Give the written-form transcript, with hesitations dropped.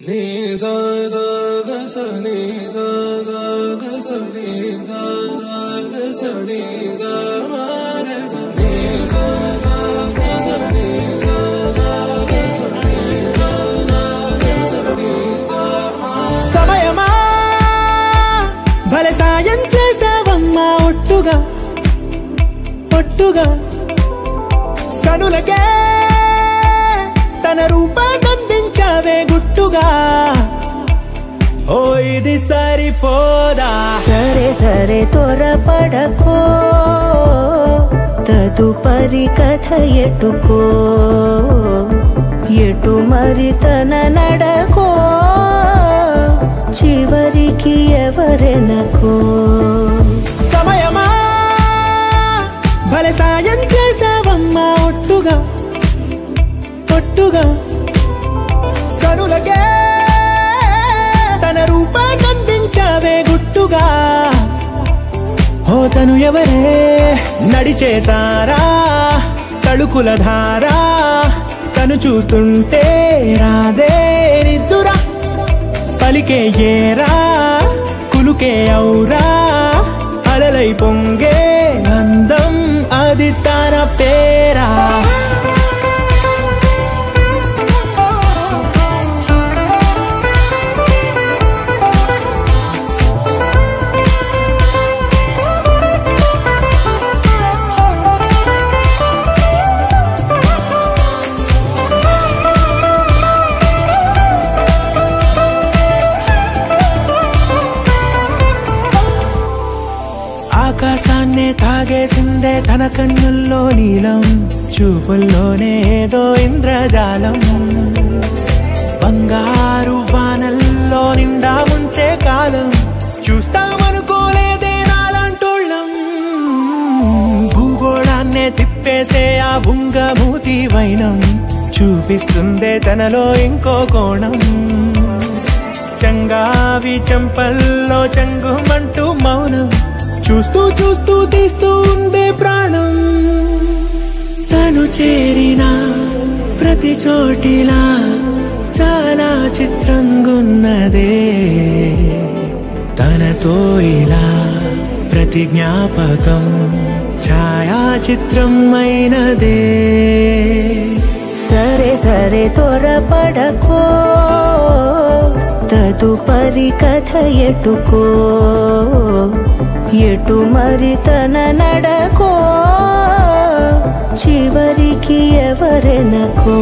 ni sa sa ga sa ni sa sa ga sa ni sa sa ga sa ni sa ma ga sa ni sa sa ga sa ni sa sa ga sa ni sa sa ga sa ni sa ma సమయమా భలే సాయం చేసావమ్మా ఒట్టుగా ఒట్టుగా కనులకే తన రూపాన్నందించావే గుట్టుగా ఓ ఇది సరిపోదా సరే సరే త్వరపడకో తదుపరి కథ ఎటుకో ఎటు మరి తన నడకో చివరికి ఎవరెనకో సమయమా భలే సాయం చేసావమ్మా ఒట్టుగా ఒట్టుగా కనులకే తన రూపాన్నందించావే గుట్టుగా ఓ తను ఎవరే నడిచే తారా తడుకుల ధారా తను చూస్తుంటే రాదే నిద్దురా పలికే ఏరా కులుకే ఔరా అలలై పొంగే అందం అది తన పేరా ఆకాశాన్నే తాగేసిందే తన కన్నుల్లో నీలం చూపుల్లోనే ఏదో ఇంద్రజాలం బంగారు వానల్లో నిండా ముంచే కాలం చూస్తామనుకోలేదే నాలాంటోళ్ళం భూగోళాన్నే తిప్పేసే ఆ బుంగమూతి వైనం చూపిస్తుందే తనలో ఇంకో కోణం చంగావి చంపల్లో చంగుమంటూ మౌనం చూస్తూ చూస్తూ తీస్తూ ఉందే ప్రాణం తను చేరిన ప్రతి చోటిలా చాలా చిత్రంగున్నదే తనతో ఇలా ప్రతి జ్ఞాపకం ఛాయాచిత్రం అయినదే సరే సరే త్వరపడకో తదుపరి కథ ఎటుకో ఎటు మరి తన నడకో చివరికి ఎవరెనకో